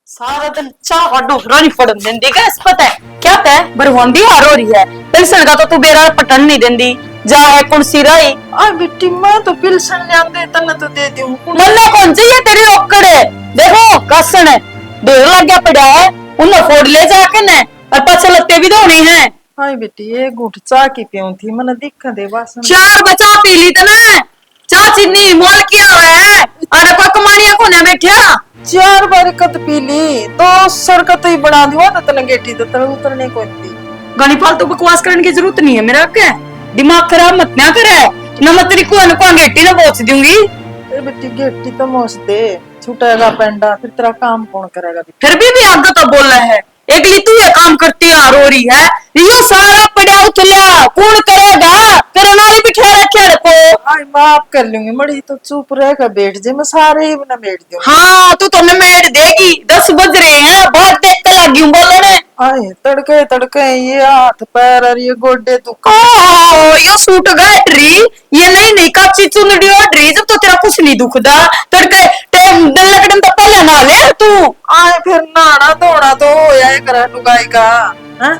सारा दिन चाह का ढोकरा नहीं पड़न देंदी क्या इस पता है क्या तय बरवांदी हार हो रही है पिलसन का तो तू बेरा पटन नहीं देंदी जा है कुर्सी रही आ बिट्टी मैं तो पिलसन ले आंदे तन्ने तो दे दूं मल्ला कौन सी है तेरी औकड़ है देखो कसन है ढेर लग गया पड़ा है उन्हें फोड़ ले जाके ने और पाछे लत्ते भी धोनी है। हाय बेटी ये घुट चाह की पियूं थी मने दिखा दे वासन चार बचा पी ली तना चाह चीनी मोल किया हुआ है अरे कोई कमानिया को न बैठा 4 बार कत पी ली 200 कत ही बना दिया तो तने गेटी तो तले उतरने को थी गणी फालतू बकवास करने की जरूरत नहीं है मेरा क्या दिमाग खराब मत ना करे न मत तेरी को गेटी ना पहुंच दूंगी। ए बेटी गेटी तो मोस दे छूटेगा पेंडा फिर तेरा काम कौन करेगा फिर भी आगे तो बोल रहा है एक ली तू ये काम करती आ रो रही है ये सारा पड़ा उथला कौन करेगा तेरा नारी बिठा रखे को हाय माफ कर लूंगी मड़ी तो चुप रहकर बैठ जे मैं सारे ही ना बैठ दूं। हाँ तू तो मेट देगी 10 बज रहे हैं बहुत देख के लगी हूँ बोलने आए तड़के तड़के ये हाथ पैर और ये गोडे तू ये सूट गैटरी ये नहीं कच्ची चुनड़ी ओढ़ी जब तो तेरा कुछ नहीं दुखदा तड़के टाइम दिल लगन तो पहले ना ले तू आए फिर नाना धोना तो होया करा लुगाई का हैं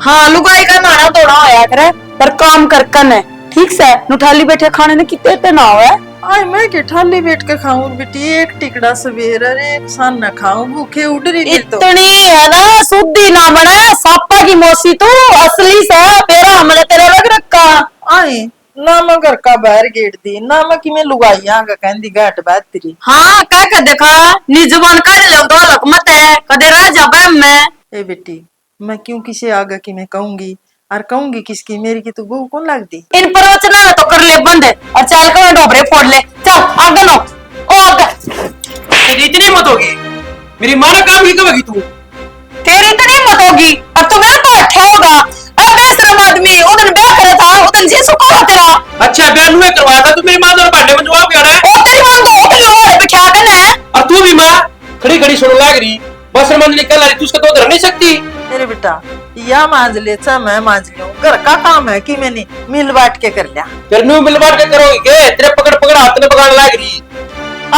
हाँ लुगाई का नाना धोना होया करे पर काम कर कन है ठीक से नुठाली बैठे खाने ने कितने ते ना होया आए मैं के ठाली बैठ के खाऊं बेटी एक टिकड़ा सवेर और एक सान न खाऊं भूखे उड़ रही तो इतनी है ना शुद्धि ना बने सापा की मौसी तू असली से पेरा हमने तेरा लग रखा आए ना मैं घर का बाहर गेट दी ना मैं कि मैं लुगाइया का कहंदी घाट बात तेरी हाँ कह के देखा नी जुबान काढ़ ले दो लकमत है कदे रह जा मैं ए बेटी मैं क्यों किसी आगे की मैं कहूंगी और कहूंगी किसकी मेरी की तो बहू कौन लगती इन प्रवचन में तो कर ले बंद और चल कर डोबरे फोड़ ले चल आगे नो ओ आगे तेरी इतनी हिम्मत होगी मेरी मां ने काम नहीं करेगी तू तेरी इतनी हिम्मत होगी और तू मेरे तो अच्छा होगा अरे बेशरम आदमी उधर ब्याह करे था उधर जी सुको हो तेरा अच्छा ब्याह नुए करवाया था तू मेरी मां और भांडे में जवाब क्या है ओ तेरी मां को होटल लोड़े बिठा के ना और तू भी मां खड़ी खड़ी सुन लाग रही बस मन निकल रही तू उसका तो धर नहीं सकती मेरे बेटा या मांझ ले चा मैं मांझ लूं घर का काम है कि मैंने मिल बांट के कर लिया फिर न्यू मिल बांट के करोगी के तेरे पकड़ पकड़ हाथ में पकड़ लाग रही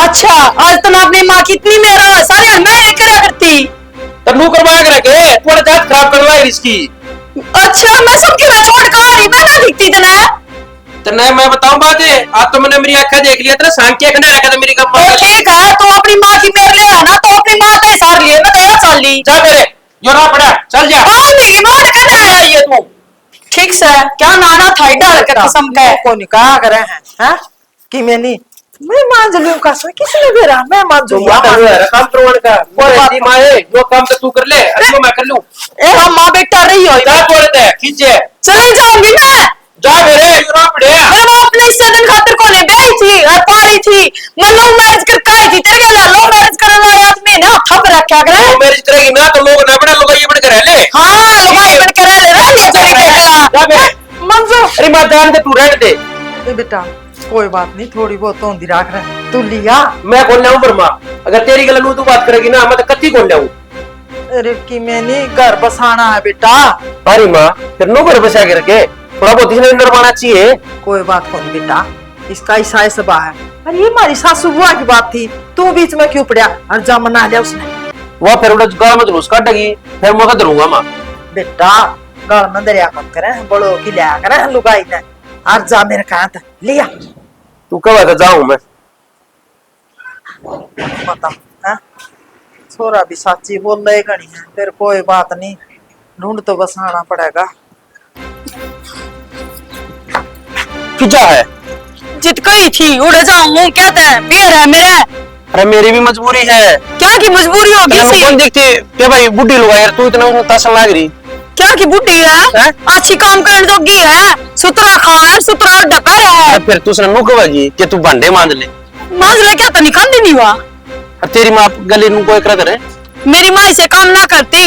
अच्छा आज तो ना अपनी मां कितनी मेरा सारे मैं ही करा करती तो न्यू करवाया कर के थोड़ा जात खराब कर लाई इसकी अच्छा मैं सबके ना छोड़ कर आ रही मैं ना दिखती तना तो नहीं मैं बताऊं बात है आज तो मैंने मेरी आंखें देख लिया तेरा सांकी आंखें नहीं रखा था मेरी कब तो ठीक है तो अपनी मां की मेरे लिए है ना तो अपनी मां का ही सार लिए मैं तो चल ली जा मेरे जो ना पड़ा चल जा हाँ मेरी मां कहने आया ये तू ठीक से क्या नाना था डाल के कसम का को निकाह करे हैं कि मैंने मैं मांझ लूं का किसने भेरा मैं मांझू तू मां है काम करवाने का कोई बात मां है जो काम तो तू कर ले अरे मैं कर लूं ए हम मां बेटा रही हो क्या बोलते हैं खींचे चली जाऊंगी मैं जा मेरे जो ना पड़े मैं वो अपने इस दिन खातिर को ने गई थी और पारी थी मैं लव मैरिज कर काई थी तेरे लिए लव मैरिज करने वाले आदमी ने थप रखा करे वो मैरिज करेगी ना तो लोग ना बड़ा लोग ये बड़ कर ले हां लोग बन करे ले रहे चली देगा जा मेरे मंजू अरे मां जान दे तू रहने दे ए बेटा कोई बात नहीं थोड़ी बहुत होंदी राख रहे तू लिया मैं बोल रहा हूं बर्मा अगर तेरी गल नू तू बात करेगी ना मैं तो कत्ती बोल रहा हूं अरे कि मैंने घर बसाना है बेटा अरे मां फिर नो घर बसा के रखे थोड़ा बहुत इसने अंदर माना चाहिए कोई बात कौन बेटा इसका ईसाई सबा है अरे ये हमारी सासू बुआ की बात थी तू बीच में क्यों पड़ा और जा मना लिया उसने वो फिर उड़ा गाल में जुलूस काटेगी फिर मैं करूंगा मां बेटा गाल में दरिया कम करे बड़ो की लिया करे लुगाई ने और जा मेरे कांत लिया तू कब आता जाऊं मैं बता हैं छोरा भी साची बोल रहे घनी है फिर कोई बात नहीं ढूंढ तो बसाना पड़ेगा खिंचा है जित गई थी उड़ जाऊं कहते हैं बियर है मेरे अरे मेरी भी मजबूरी है क्या की मजबूरी होगी तेरे सी कौन देखते के भाई बुड्ढी लोग यार तू इतना उसमें तासन लाग रही क्या की बुड्ढी है अच्छी काम करने जोगी है सुतरा खाए सुतरा डकर है फिर तू उसने मुंह कवागी कि तू भांडे मांज ले क्या तो निकाल नहीं हुआ और तेरी मां गले नु कोई करा करे मेरी माँ इसे काम ना करती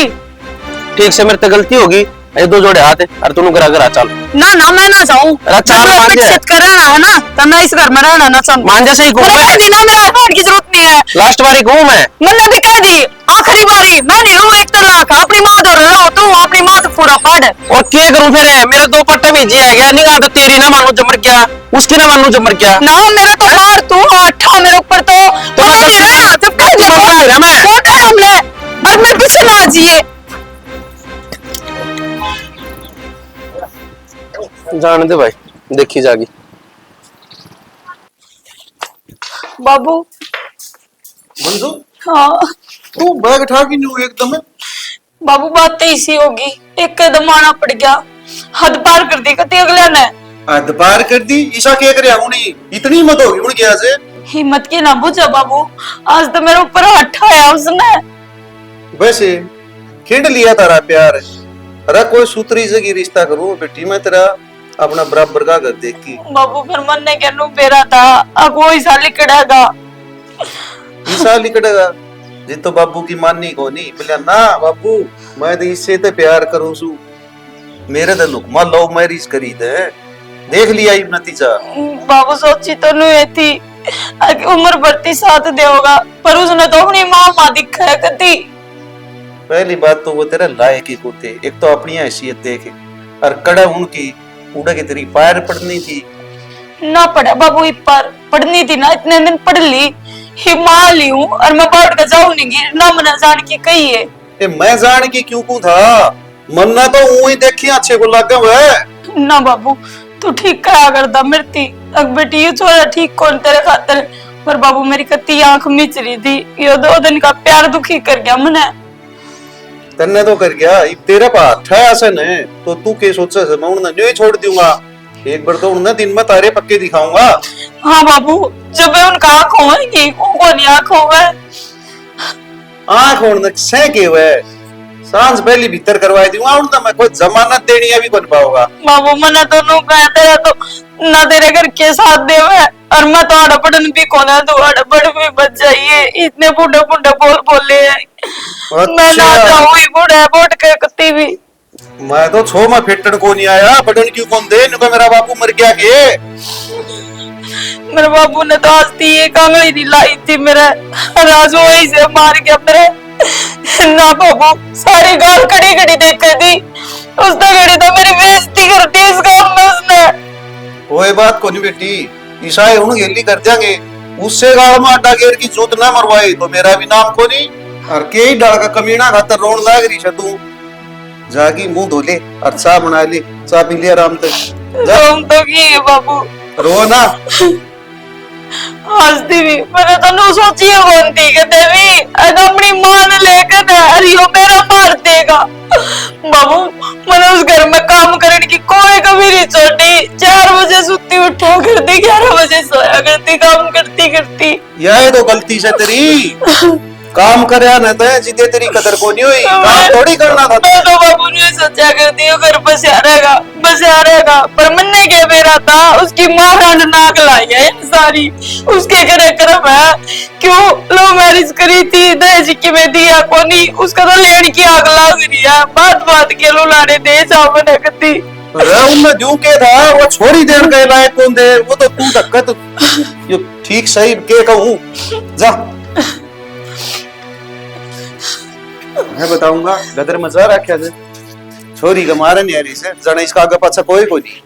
ठीक से मेरे तो गलती होगी ये 2 जोड़े हाथ है और तू घर घर आ चल ना ना मैं ना जाऊं चाल मान दे करना है ना तो मैं इस घर में रहना ना चाहूं मान जैसे ही घूम मैं कह दी ना मेरा रोड की जरूरत नहीं है लास्ट बारी घूम है मैंने भी कह दी आखिरी बारी मैं नहीं रहूं एक तलाक अपनी माँ तो रहो तू अपनी माँ तो पूरा पढ़ और क्या करूं फिर मेरे 2 पट्टे भेजे है क्या नहीं तो तेरी ना मानू जमर क्या उसकी ना मानू जमर क्या ना मेरा तो मार तू अट्ठा मेरे ऊपर तो मैं नहीं रहना चुप कर जा मैं हमने जी ये जाने दे भाई, देखी जागी। बाबू। मंजू, हाँ तू बैग उठा के न्यू एकदम। बाबू, बात तो इसी होगी। एक कदम आना पड़ गया, हद पार कर दी कती अगले ने। हद पार कर दी। ईशा क्या करे उन्हें इतनी हिम्मत होगी उनके यहाँ से। हिम्मत की ना बुझा बाबू, आज तो मेरे ऊपर हाथ आया उसने। वैसे खेड लिया तारा प्यार। अरे कोई सूत्री जगी रिश्ता करूं बेटी, मैं तेरा अपना बराबर का कर देख की। बाबू फिर मन ने कहनू बेरा था, अब वो ऐसा लिकड़ेगा। ईशा लिकड़ेगा जी तो बाबू की माननी को नहीं बोलिया ना बाबू, मैं तो इससे तो प्यार करूं सू। मेरे तो लुकमा लव मैरिज करी थे, देख लिया ही नतीजा। बाबू सोची तो नहीं थी उम्र बढ़ती साथ देगा, पर उसने तो अपनी माँ दिखा है कती। पहली बात तो वो तेरे लायक ही को थे, एक तो अपनी हैसियत देखे और कड़ा उनकी उड़ा के तेरी पैर पड़नी थी ना। पड़ा बाबू पर पढ़नी थी ना, इतने दिन पढ़ ली हिमालय हूँ और मैं पढ़ कर जाऊं नहीं ना, मना जान की कही है। ए, मैं जान के क्यों को था, मन्ना तो ऊ ही देखी अच्छे को लगा हुआ ना बाबू, तू ठीक करा करता मरती। अब बेटी ये छोरा ठीक कौन तेरे खातर, पर बाबू मेरी कत्ती आंख मिच रही थी, ये 2 दिन का प्यार दुखी कर गया मने। तन्ने तो कर गया इब तेरा पास है आसन है तो तू के सोचा से मैं उन्हें नहीं छोड़ दूंगा। एक बार तो उन्हें दिन में तारे पक्के दिखाऊंगा। हाँ बाबू, जब मैं उनका आंख होंगी उनको नहीं आंख होगा। आंख होने से के हुए सांस पहली भीतर करवाई दूंगा उन्हें, मैं कोई जमानत देनी अभी बन पाऊंगा। बाबू मना तो नु कहते हैं तो ना तेरे घर के साथ देवे, और मैं तो अड़पड़न भी कोना तो अड़पड़ भी बच जाइए, इतने बूढ़े बूढ़े बोले हैं। मैं ना चाहूँ ही बूढ़े बोट के कत्ती भी। मैं तो छो में फेटन को नहीं आया, बटन क्यों कौन दे नुका मेरा बापू मर गया के। मेरे बाबू ने तो आज थी एक आंगली नहीं लाई थी मेरे, राज वही से मार गया मेरे। ना बाबू, सारी गाल कड़ी कड़ी देख दी, उसने घड़ी तो मेरी बेइज्जती कर दी इस गांव में उसने। कोई बात को नहीं बेटी, ईसाई उन गेली कर देंगे, उससे गाल में आटा गेर की जोत ना मरवाई तो मेरा भी नाम को नहीं। और के डाल का कमीना खातर रोन लाग रही है तू, जागी मुंह धो ले और चाय बना ले, चाय पी ले आराम से जा। तो की है बाबू, रो ना। हंसती भी मैंने तो नो सोची है बनती कहते भी अपनी मां ने लेकर हरियो मेरा मार देगा। बाबू मैंने उस घर में काम करने की कोई कभी नहीं छोड़ी, 4 बजे सुती उठा करती, 11 बजे सोया करती, काम करती करती। यह तो गलती से तेरी काम करे न तो जिदे तेरी कदर को नहीं हुई, काम थोड़ी करना था। मैं तो बाबू ने सोचा करती हूँ घर बसा रहेगा, पर मन्ने के मेरा था उसकी माँ रांड नाक लाई है सारी, उसके घरे कर्म है। क्यों लो मैरिज करी थी, दहेज की में दिया को नहीं, उसका तो लेने की आग लाग रही है, बात के लो लाने दे जाओ मैंने कती। में जो के था वो छोड़ी देर के लायक कौन दे, वो तो तू धक्कत यो ठीक सही के कहूँ जा। मैं बताऊंगा गदर मजा रखा थे छोरी का मारे नहीं आ रही से जाना, इसका आगे पाछा कोई को नहीं।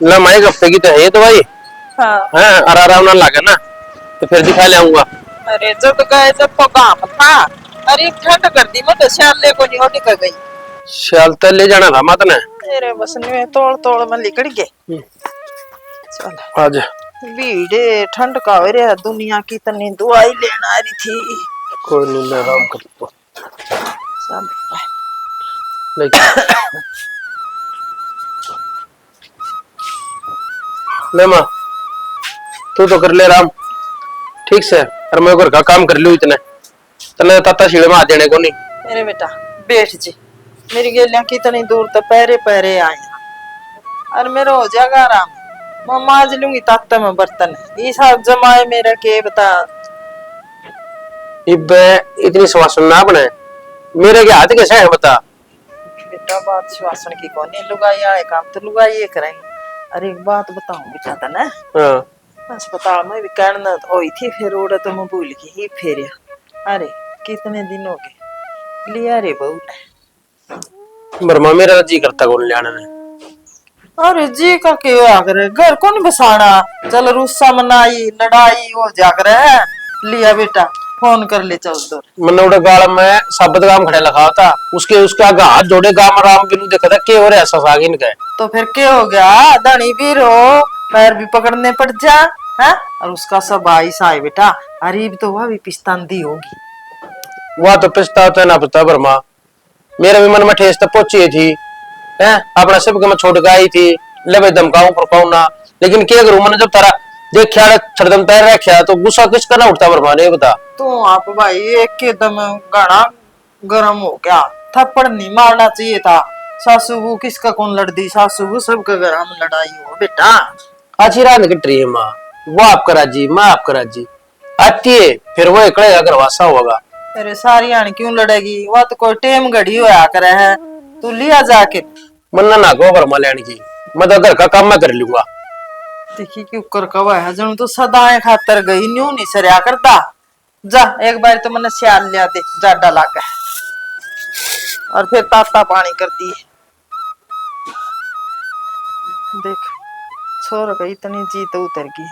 ना मैं एक हफ्ते की तो है ये तो भाई। हाँ आराम ना लगे ना तो फिर दिखा ले आऊंगा। अरे जब गए जब तो काम था, अरे ठंड कर दी, मैं तो श्याले को नहीं निकल गई। शाल तक ले जाना था मत ने। तेरे बस में तोड़ तोड़ में लिकड़ गए। चल आज भीड़े ठंड का हो रहा, दुनिया की तनी दवाई लेना आ रही थी। कोई नहीं मैं आराम करता हूँ। चल ले माँ तू तो कर ले आराम ठीक से, और मैं घर का काम कर लूँ इतने तने ताता सीढ़े में आ जाने को नहीं। मेरे बेटा बैठ जी, मेरी गेलियां कितनी दूर तो पैरे पैरे आए और मेरा हो जाएगा आराम। मैं माज लूंगी ताकत में बर्तन, ये सब जमाए मेरा के बता। इब इतनी श्वासन ना बने, मेरे के हाथ कैसे है बता। बेटा बात श्वासन की कौन है, लुगाई आए काम तो लुगाई ये करेंगे। अरे एक बात बताऊं बेटा था ना, अस्पताल में भी कहना हुई थी, फिर उड़ा तो मैं भूल गई ही फिर। अरे कितने दिन हो गए लिया रे बहू ने। बर्मा मेरा जी करता कौन लियाने ने। अरे जी का क्यों आ करे, घर को नहीं बसाना। चल रुस्सा मनाई लड़ाई हो जाकर है, लिया बेटा फोन कर ले चल दूर। मैंने उड़े गाल में साबत काम खड़े लगा था, उसके उसके आगे हाथ जोड़े गाम राम बिनु देखा था के और ऐसा सागिन का तो फिर क्या हो गया, धनी भी रो पैर भी पकड़ने पड़ जा है। और उसका सब भाई सा है बेटा, अरीब तो वह भी पिस्तांदी होगी। वह तो पछताता ना पता बर्मा, मेरे भी मन में ठेस तो पहुंची थी है, अपना सब के मैं छोड़ के आई थी, ले भाई धमकाऊं फरकाऊं ना, लेकिन क्या करूं, मैंने जब तारा देखा छड़दम तैर रखा तो गुस्सा किसका ना उठता बर्मा ने बता। तो आप भाई एक के दम गाना गरम हो गया, थप्पड़ नहीं मारना चाहिए था। सासू वो किसका कौन लड़ दी, सासू वो सबका गरम लड़ाई हो बेटा। अच्छी रात निकट रही है माँ, वो आपका राजी माँ आपका राजी आती है, फिर वो एकड़े अगर वासा होगा। तेरे सारी आन क्यों लड़ेगी, वह तो कोई टेम घड़ी होया करे है, तू लिया जाके। मन्ना ना को बर्मा लेने की, मैं तो घर का काम मैं कर लूंगा। देखी क्यों कर कवा है जन तो सदाएं खातर गई न्यू नहीं सरया करता। जा एक बार तो मैंने सियाल लिया दे जाडा लागा और फिर ताता पानी करती है। देख छोर का इतनी जीत उतर गई,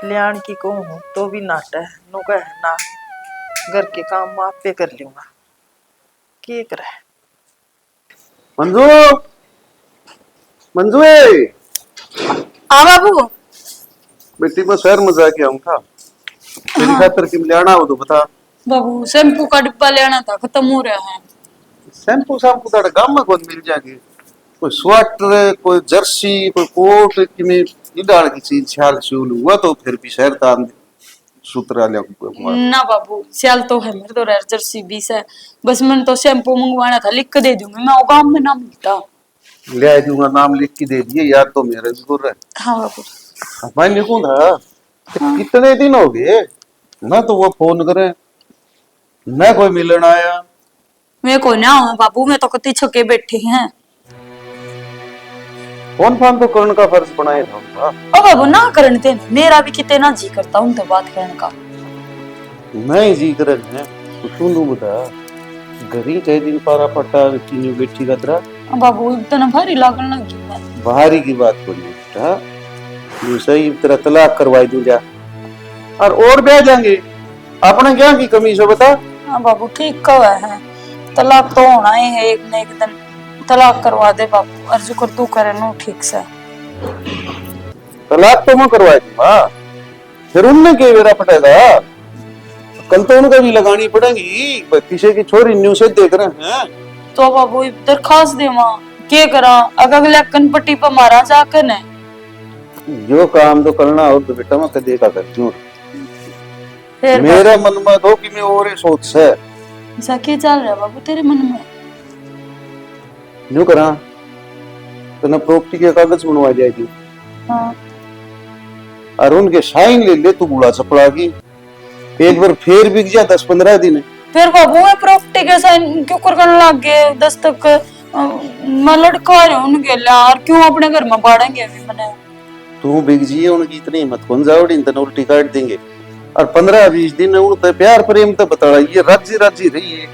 कल्याण की को हूँ तो भी नाट है नु कह ना, घर के काम मैं आपे कर लूंगा। के करे मंजू, मंजू हाँ बाबू। बेटी मैं शहर में जाके आऊँ था, तेरी खातर की लेना हो तो बता। बाबू शैम्पू का डिब्बा लेना था, खत्म हो रहा है। शैम्पू शैम्पू तारे गांव में कौन मिल जाएगी, कोई स्वेटर कोई जर्सी कोई कोट की में डाल की चीज ख्याल से हुआ तो फिर भी शहर तान सूत्र लिया ना बाबू सियाल तो है मेरे तो रेयर जर्सी 20 है, बस मैंने तो शैम्पू मंगवाना था, लिख के दे दूंगी मैं, वो गांव में ना मिलता। ले आ दूंगा, नाम लिख के दे दिए यार, तो मेरे जरूर है। हाँ बाबू। मैं लिखूं था कितने दिन हो गए ना, तो वो फोन करे ना कोई मिलन आया। मैं कोई ना हूँ बाबू, मैं तो कति छके बैठे हैं। फोन फान तो करने का फर्ज बनाए था उनका। ओ बाबू ना करने दे, मेरा भी कितने ना जी करता हूँ तो बात करने का। नहीं जी करन है तो तू नु बता, घरी कई दिन पारा पट्टा तीनों बैठी का तरह। अब बाबू इतना भारी लागन लगी मैं। बाहरी की बात को नहीं बेटा, ये सही तरह तलाक करवाई दूं जा और ब्याह जाएंगे, अपने क्या की कमी से बता। हाँ बाबू ठीक कहा है, तलाक तो होना ही है एक न एक दिन, तलाक करवा दे बाबू, अर्जु कर तू करे नो ठीक से। तलाक तो मैं करवाई दूंगा, फिर उनने के मेरा पटेगा, कल तो उनको भी लगानी पड़ेगी, किसी की छोरी न्यू से देख रहे हैं। तो बाबू दरखास्त दे मां के करा, अगले कनपट्टी पर मारा जाकर ने जो काम तो करना और तो बेटा मैं कदे का करती हूँ। फिर मेरे मन में तो कि मैं और सोच से ऐसा क्या चल रहा है बाबू तेरे मन में? न्यू करा तो ना प्रॉपर्टी के कागज बनवा जाएगी। हाँ और उनके साइन ले ले, तू बुला चपड़ा की एक बार फिर बिक जा 10-15 दिन। फिर बाबू मैं प्रॉपर्टी के साइन क्यों करने लग गए, दस्तक मैं लड़का रहे उनके यार, क्यों अपने घर में बाढ़ेंगे अभी मैंने। तू बिक जी उनकी इतनी हिम्मत कौन जाओड़ी, तने उल्टी काट देंगे। और 15-20 दिन उनते प्यार प्रेम तो बता ये राजी राजी रही है,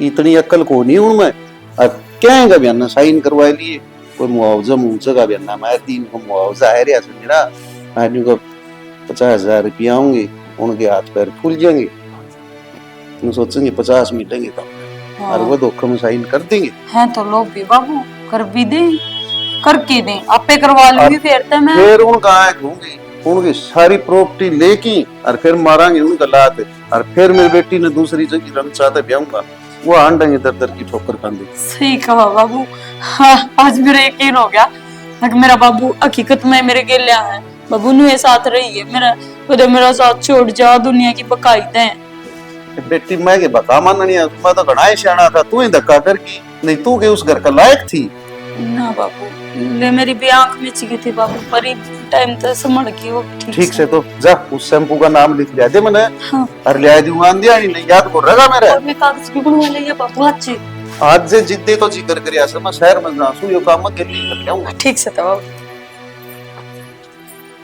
इतनी अक्ल को नहीं उनमें। अब क्या बयाना साइन करवा लिए, कोई मुआवजा मुआवजा का बयाना मैं 3 को मुआवजा है रे समझना, आदमी को 50,000 रुपया होंगे, उनके हाथ पैर फूल जाएंगे, तुम सोचेंगे 50 मिलेंगे तो हाँ। और वो धोखा में साइन कर देंगे। हैं तो लोग भी बाबू कर भी दे, करके दे आपे करवा लूंगी फिर तो मैं। फिर उनका आंख होंगी, उनकी सारी प्रॉपर्टी लेके और फिर मारांगे उनका लात, और फिर मेरी बेटी ने दूसरी जगह रंग चाहते ब्याऊंगा, वो आंडेंगे दर दर की ठोकर खांदे। सही कहा बाबू। हाँ, आज मेरा यकीन हो गया कि मेरा बाबू हकीकत में मेरे गेलिया है, बाबू ने साथ रही है मेरा, खुद मेरा साथ छोड़ जा दुनिया की बकायदे हैं। बेटी मैं के बका माननी है, मैं तो घना ही सियाना था, तू ही धक्का कर की, नहीं तू के उस घर का लायक थी ना बाबू, ले मेरी भी आंख में चिकी थी बाबू, पर टाइम तो समझ गई वो ठीक से। तो जा उस शैम्पू का नाम लिख लिया दे मैंने। हाँ। और ले दूंगा अंधिया नहीं याद को रहेगा मेरे। और मैं कागज भी बनवा लिया बाबू आज। आज से जिद्दे तो जिक्र करिया से मैं शहर में जाऊं, यो काम मैं दिल्ली कर जाऊंगा। ठीक से था बाबू।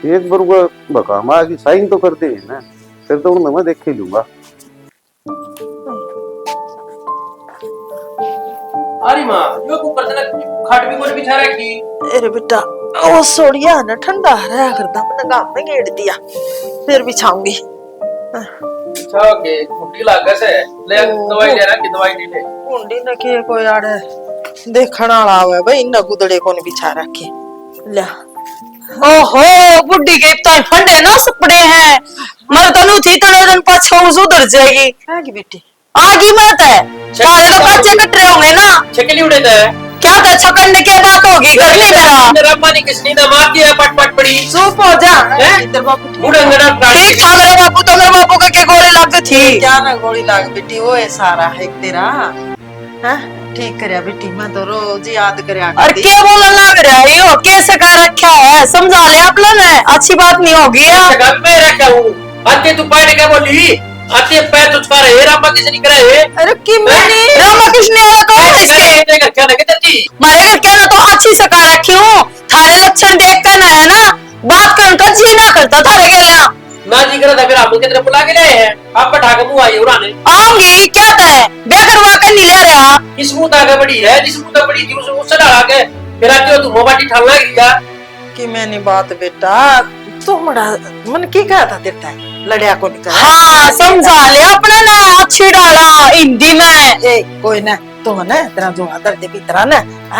एक बार वो बकामा की साइन तो करते हैं ना, फिर तो उन्हें मैं देख ही लूंगा। अरे माँ यो ऊपर तक खाट भी कोई बिछा रखी। अरे बेटा वो सोड़िया ना ठंडा रहा करता मैंने गांव में गेड़ दिया फिर बिछाऊंगी। अच्छा के मुट्ठी लागस है ले दवाई ले रहा कि दवाई नहीं ले कुंडी न के कोई आड़े देखण वाला आवे भाई इन गुदड़े कोन बिछा रखे ले। ओहो बुड्ढी के तो फंडे ना सपड़े हैं मर तनु थी तो दिन पाछो उधर जाएगी है की बेटी आगी मत है सारे तो कच्चे कट रहे होंगे ना छकली उड़े थे क्या था छकंड के बात होगी करने मेरा मेरा पानी किसने ना मार दिया पट पट पड़ी चुप हो जा इधर बापू बूढ़ा मेरा ठीक था मेरे बापू तो मेरे बापू के गोली लग थी क्या ना गोली लाग बेटी वो है सारा है तेरा हैं ठीक करया बेटी मैं तो रोज याद करया और क्या बोलने लग रहा है यो कैसे कर रखा है समझा ले आप लोग ने अच्छी बात नहीं होगी यार घर में रखा हूँ आते तू पानी क्या बोली आते पैर तुझका रहे रामा किसे नहीं करे अरे कि मैंने रामा कृष्ण वाला कौन है इसके घर क्या लगे तेरी मारे घर क्या ना तो अच्छी से कर रखी हूँ थारे लक्षण देख कर ना है ना बात करने का जी ना करता थारे के लिए ना जी करा था फिर आप कितने बुला के लाए हैं आप पठा के मुंह आई उड़ाने आऊंगी क्या तय ब्याह करवा कर नहीं ले रहा इस मुंह ताका बड़ी है जिस मुंह तक बड़ी थी उससे डाला के फिर आते हो तू मोबाटी ठालना गया कि मैंने बात बेटा तो बड़ा मन की कहा था तेरा लड़िया को निकल हाँ समझा ले अपना ना अच्छी डाला हिंदी में ए कोई ना तो ना तेरा जो आदर दे तरह ना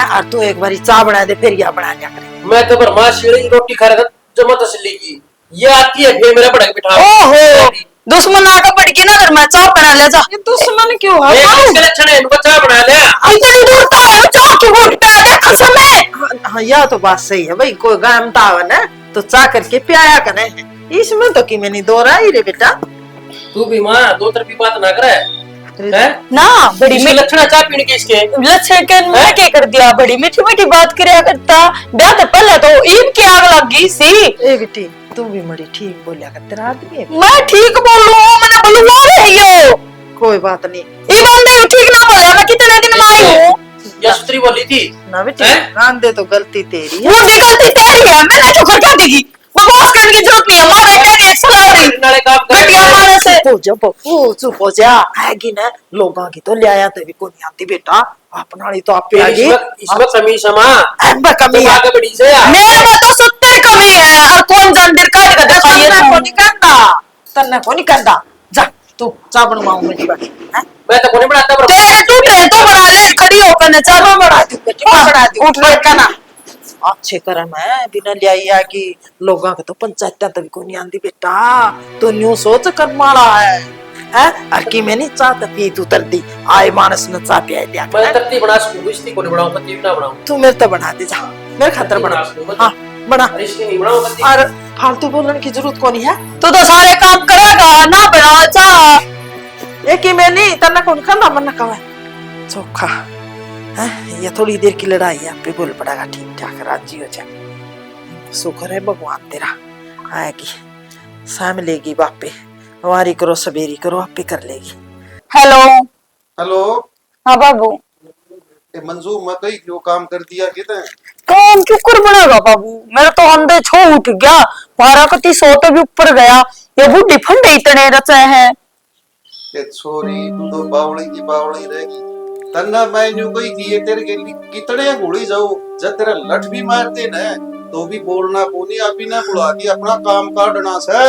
और तू एक बारी चाय बना दे फिर या बना लिया करे मैं तो बरमा शीरी रोटी खा रहा था जमा तसली की ये आती है फिर मेरा बड़ा बिठा ओहो दुश्मन आका पड़ के ना घर में चाप बना ले जा ये दुश्मन क्यों है इसके लक्षण है इनको चाय बना ले इतनी दूर तो है चाप की गोटी पे आके कसम है हाँ यह तो बात सही है भाई कोई गायम ताव ना तो चा करके प्याया करे इसमें तो कि मैंने दो रहा ही रे बेटा तू भी मां दो तरफी बात ना करे हैं ना बड़ी इसके लक्षण चाय पीने के इसके लक्षण के मैं क्या कर दिया बड़ी मीठी मीठी बात करया करता ब्याह तो पहले तो ईद की आग लग गई सी ए बेटी तू भी मड़ी ठीक बोलिया कर तेरा आदमी है मैं ठीक बोलूं मैंने बोलूं रही हो कोई बात नहीं ये बंदे ठीक ना बोला मैं कितने दिन में आई हूँ यशत्री बोली थी ना बेटी कान दे तो गलती तेरी है वो गलती तेरी है मैंने ठोकर क्या दी बकवास करने की जरूरत नहीं है माँ बेटे की एक सलाह हो रही नाले काम कर घटिया मारे से चुप हो जा बप्पू चुप हो जा आएगी ना लोगों की तो ले आया तभी को नहीं आती बेटा अपना वाली तो आप पे आ गई इसमें कमी समा अब कमी है आगे बड़ी से मेरे में तो 70 कमी है और कौन जानती काट का दिखाइए तन्ना को तुम नहीं करता तन्ना को नहीं करता जा तू चा बनवाऊं मेरी बात हैं मैं तो कोनी बनाता पर तेरे टूट रहे तो बना ले खड़ी होकर न चलो बड़ा दी बेटी बड़ा दी उठ बैठ ना अच्छे करम है बिना ले आई है कि लोगों के तो पंचायत तभी को नहीं आंदी बेटा तो न्यू सोच कर मारा है और कि मैंने चाह पी तू तरती आए मानस न चाह पिया दिया मैं तरती बना सकूं इसलिए कोनी बनाऊं पति ना बनाऊं तू मेरे तो बना दे जा मेरे खातर बना हाँ बना अरे इसलिए नहीं बनाऊं पति और फालतू बोलने की जरूरत को नहीं है तू तो सारे काम करेगा ना बना चाह एक ही मैंने तना कौन खाना मन कहा चोखा है ये थोड़ी देर की लड़ाई है पे बोल पड़ेगा ठीक ठाक राजी हो जाए शुक्र है भगवान तेरा आएगी शाम लेगी बापे हमारी करो सवेरी करो आपे कर लेगी हेलो हेलो हाँ बाबू ए मंजू मैं कहीं क्यों काम कर दिया कितने काम क्यों कर बनेगा बाबू मेरा तो अंधे छो उठ गया 12 कती 100 तो भी ऊपर गया ये बुढ़ी फंडे इतने रचे हैं ए छोरी तू तो बावड़ी रहेगी तन्ना मैं न्यू कोई किए तेरे के लिए कितने घोड़ी जाओ जब तेरा लठ भी मारते न तो भी बोलना कोनी अभी ना बुला के अपना काम काटना से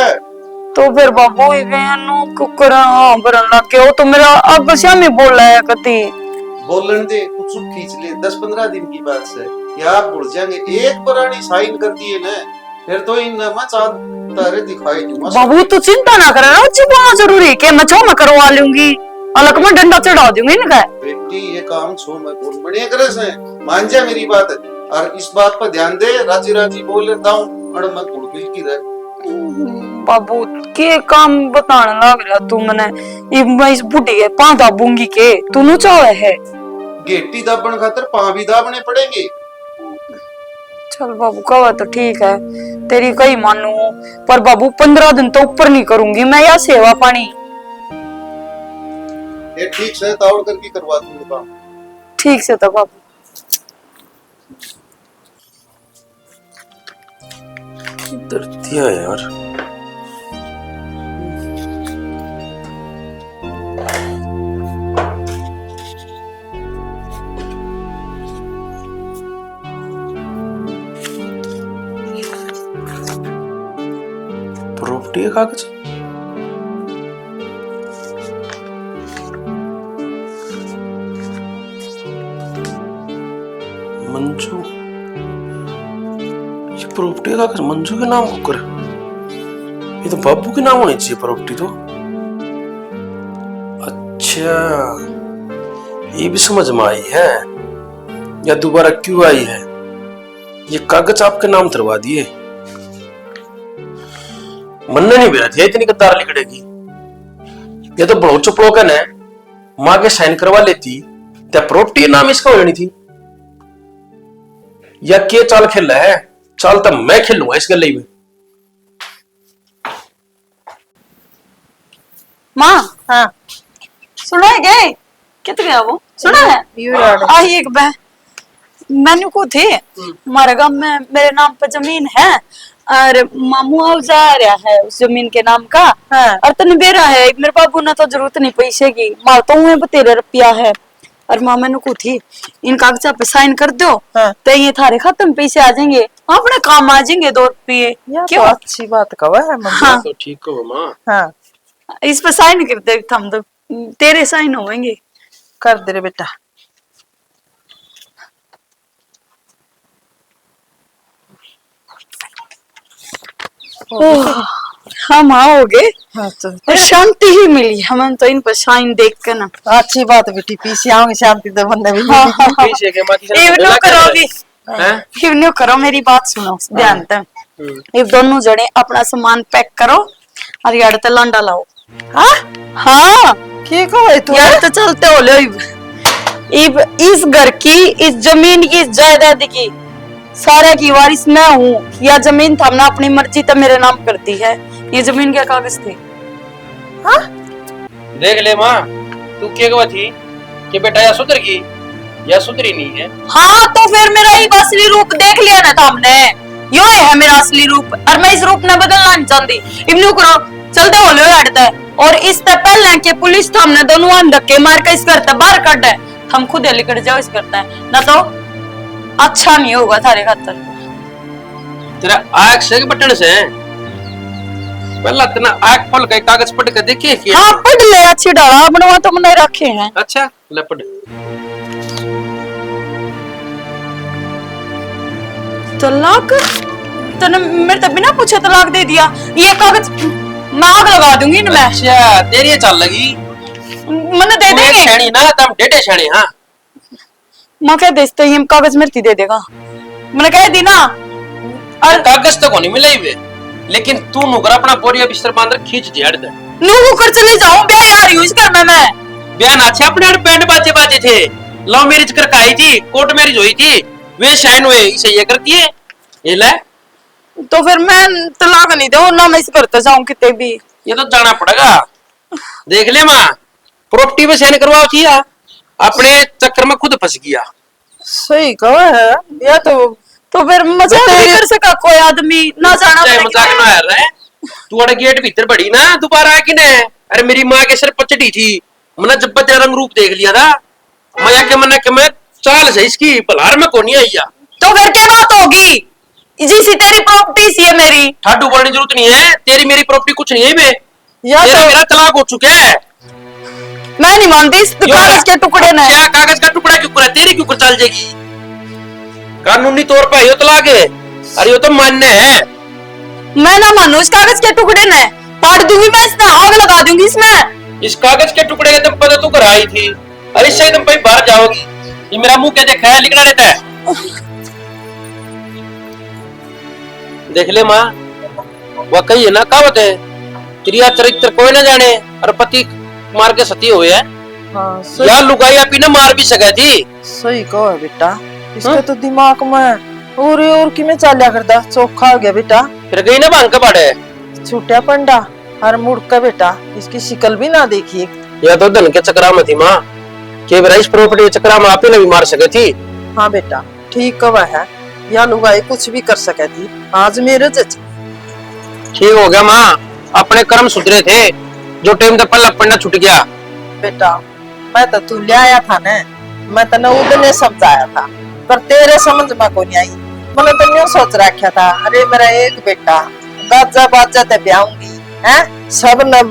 तो फिर बाबू इवेनो कुकर बरन लग गया वो तो मेरा अब श्यामी बोल रहा है कती बोलन दे कुछ खींच ले 10-15 दिन की बात से या भूल जाएंगे एक पुरानी साइन कर दिए न फिर तो इन मचा तारे दिखाई दूंगा बाबू तू चिंता ना कर रहा अच्छी बहुत जरूरी के मैं छो मैं करवा लूंगी अलग में डंडा चढ़ा दूंगी इनका बेटी ये काम छो मैं बोल बढ़िया करे से मान जा मेरी बात और इस बात पर ध्यान दे राजी राजी बोल लेता हूँ और मैं गुड़बिल की रह बाबू के काम बताने लग रहा तू मने ये मैं इस बुढ़ी के पां दाबूंगी के तू नु चाहे है गेटी दाबन खातर पां भी दाबने पड़ेंगे चल बाबू कहा तो ठीक है तेरी कही मानू पर बाबू 15 दिन तो ऊपर नहीं करूंगी मैं या सेवा पानी ये ठीक से ताउड़ करके करवा दूंगा काम ठीक से तो बाबू दर्दिया यार प्रॉपर्टी के कागज। मंजू, ये प्रॉपर्टी का कागज मंजू के नाम को कर, ये तो बाबू के नाम होनी चाहिए प्रॉपर्टी तो। अच्छा, ये भी समझ में आई है, या दोबारा क्यों आई है। ये कागज आपके नाम करवा दिए, मन नहीं बेरा था इतनी गद्दार लिखड़ेगी। ये तो बहुत चुपड़ोकन है, माँ के साइन करवा लेती तो प्रॉपर्टी नाम इसका होनी थी। या के चाल खेल है, चाल तो मैं खेलूंगा इस गले में। माँ, हाँ सुना है गए कित गया वो, सुना है आई एक बह मैंने को थे हमारे गांव में मेरे नाम पर जमीन है और मामू आओ जा रहा है उस जमीन के नाम का। हाँ। और तन बेरा है मेरे बाबू ने तो जरूरत नहीं पैसे की, माल तो हुए 13 रुपया है और माँ मैंने को थी इन कागजा पे साइन कर दो। हाँ। तो ये थारे खत्म पैसे आ जाएंगे, अपने काम आ जाएंगे 2 रुपये। क्यों अच्छी बात कहा है मम्मी। हाँ। तो ठीक हो माँ। हाँ इस पर साइन कर दे हम तो तेरे साइन होंगे। कर दे रे बेटा। हम आओगे हाँ तो और शांति ही मिली हमें तो इन पर साइन देख कर ना। अच्छी बात बेटी, पीछे आओगे शांति तो बंदा भी हाँ, हाँ, हाँ। पीछे के माँ की ये नो करोगी, हैं? ये नो करो, मेरी बात सुनो ध्यान से। ये दोनों जने अपना सामान पैक करो और यार तो लंडा लाओ। हाँ हाँ की कहो तू यार तो चलते हो लो इब इस घर की, इस जमीन की, इस जायदाद की सारे की वारिस मैं हूँ। या जमीन था हमने अपनी मर्जी तो मेरे नाम करती है। ये जमीन के कागज थे। हाँ देख ले माँ, तू क्या कहा थी कि बेटा या सुधर की या सुधरी नहीं है। हाँ तो फिर मेरा ही असली रूप देख लिया ना था हमने, यो है मेरा असली रूप और मैं इस रूप ने बदलना नहीं चाहती। इब्नू करो चलते हो लो हटता है। और इस तक पहले के पुलिस तो हमने दोनों आन धक्के मार के इस करता बाहर कट है, हम खुद लेकर जाओ इस करता है ना तो अच्छा नहीं होगा थारे खातर। तेरा आँख से बटन से पहला तना आँख खोल के कागज पढ़ के देखिए कि हाँ पढ़ ले, अच्छी डाला बनवा तो मैंने रखे हैं। अच्छा ले पढ़। तलाक तने मेरे तब बिना पूछे तलाक दे दिया। ये कागज मैं आग लगा दूंगी ना मैं। अच्छा तेरी ये चाल लगी, मैंने दे तू एक देंगे छेड़ी ना तब डेटे छेड़ी। हाँ माँ कह देते ही कागज मेरे दे देगा, मैंने कह दी ना। और कागज तो को नहीं मिला ही वे, लेकिन तू नुकर अपना बोरिया बिस्तर बांध खींच दिया दे। नू कर चले जाऊं, ब्याह यार यूज करना मैं। बयान अच्छे अपने बैंड बाजे बाजे थे, लव मैरिज करके आई थी, कोर्ट मैरिज हुई थी, वे शाइन हुए इसे ये करती है ये ले। तो फिर मैं तलाक नहीं दूं ना, मैं इस करते जाऊं कितने भी। ये तो जाना पड़ेगा। देख ले माँ, प्रॉपर्टी पे साइन करवाओ थी या अपने चक्कर में खुद फंस गया। सही कहा है या तो फिर मजाक नहीं कर सका कोई आदमी ना जाना चाहे मजाक ना आ रहा है। तू अड़े गेट भीतर बड़ी ना दोबारा आके ने। अरे मेरी माँ के सिर पर चढ़ी थी, मैंने जब तेरा रंग रूप देख लिया था मैं के मन के मैं चाल से इसकी पलार में को नहीं आई। तो फिर क्या बात होगी, जिसी तेरी प्रॉपर्टी सी है मेरी। ठाडू बोलने की जरूरत नहीं है, तेरी मेरी प्रॉपर्टी कुछ नहीं है बे। या तेरा मेरा तलाक हो चुका है। मैं नहीं मानती इस कागज के टुकड़े ने। क्या कागज का टुकड़ा क्यों है, तेरी क्यों चल जाएगी। कानूनी तौर पर यो तलाक है, अरे यो तो मान्य है। मैं ना मानू इस कागज के टुकड़े ने, काट दूंगी मैं इसमें, आग लगा दूंगी इसमें। इस कागज के टुकड़े के तुम पता तू कर आई थी, अरे इससे तुम भाई बाहर जाओगी। ये मेरा मुंह क्या देखा है, लिखना रहता है। देख ले माँ, वाकई है ना कहावत है, क्रिया चरित्र कोई ना जाने और पति मार के सती हुए है। हाँ यार लुगाई अपनी ना मार भी सके थी। सही कहो बेटा, इसके तो दिमाग में और कि में चाल्या करता चोखा हो गया बेटा। फिर गई ना भांग के बाड़े छूटा पंडा हर मुड़ का बेटा, इसकी शिकल भी ना देखी। या तो धन के चक्रा में थी माँ, के इस प्रॉपर्टी के चक्रा में आप ही ने भी मार सके थी। हाँ बेटा ठीक कहा है, या लुगाई कुछ भी कर सके थी। आज मेरे ठीक हो गया माँ, अपने कर्म सुधरे थे, जो टाइम तक पल्ला पड़ना छूट गया। बेटा मैं तो तू ले आया था ना, मैं तने उदने समझाया था, पर तेरे समझ में को नहीं आई। मैंने तो यूं सोच रखा था, अरे मेरा एक बेटा गाजा बाजा ते ब्याऊंगी, हैं सब न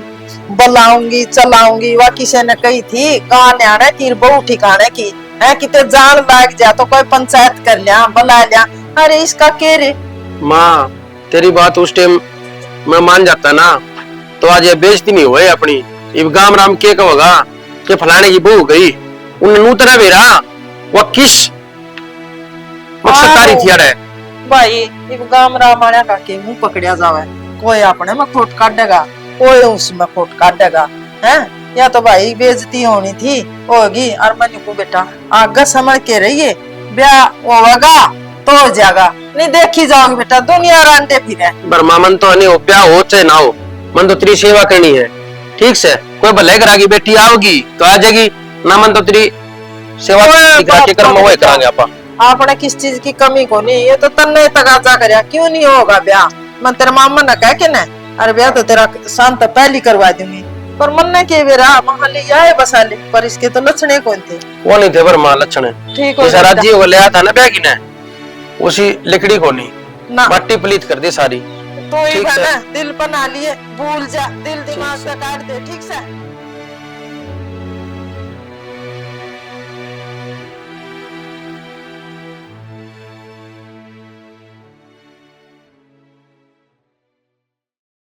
बुलाऊंगी चलाऊंगी। वह किसी ने कही थी कहा न्याणे की बहू ठिकाने की है, किते जान लाग जा तो कोई पंचायत कर लिया बुला लिया। अरे इसका के रे माँ तेरी बात उस टाइम मैं मान जाता ना तो आज ये बेइज्जती नहीं हुई अपनी। इब गाम राम के कहोगा कि फलाने की बहू गई उन नूतरा बेरा वो किस मकसदकारी थी अरे भाई इब गाम रामाया का के मुंह पकड़िया जावे। कोई अपने में खोट काटेगा कोई उसमें खोट काटेगा हैं। या तो भाई बेइज्जती होनी थी होगी। और मन को बेटा आगे समझ के रहिए ब्याह होगा तो हो जाएगा नहीं देखी जाओगे बेटा दुनिया रांटे फिरे। बर्मा मन तो नहीं हो प्या हो चाहे ना हो मन तो तेरी सेवा करनी है ठीक से। कोई भले करागी बेटी आओगी तो आ जाएगी ना मन तो तेरी सेवा के कर्म वो करांगे आपा। आपने किस चीज की कमी को नहीं ये तो तन्ने तकाजा करया क्यों नहीं होगा ब्याह। मैं तेरे मामा ने कह के ना अरे ब्याह तो तेरा शांत पहली करवा दूंगी पर मन ने के बेरा महाली आए बसा ले पर इसके तो लक्षण कौन थे वो नहीं थे बर्मा लक्षण ठीक हो राज्य वो ले था ना ब्याह की ने उसी लिकड़ी को नहीं ना मट्टी पलीत कर दी सारी। तो ही ठीक बना है। दिल बना लिए भूल जा दिल दिमाग से काट दे ठीक से।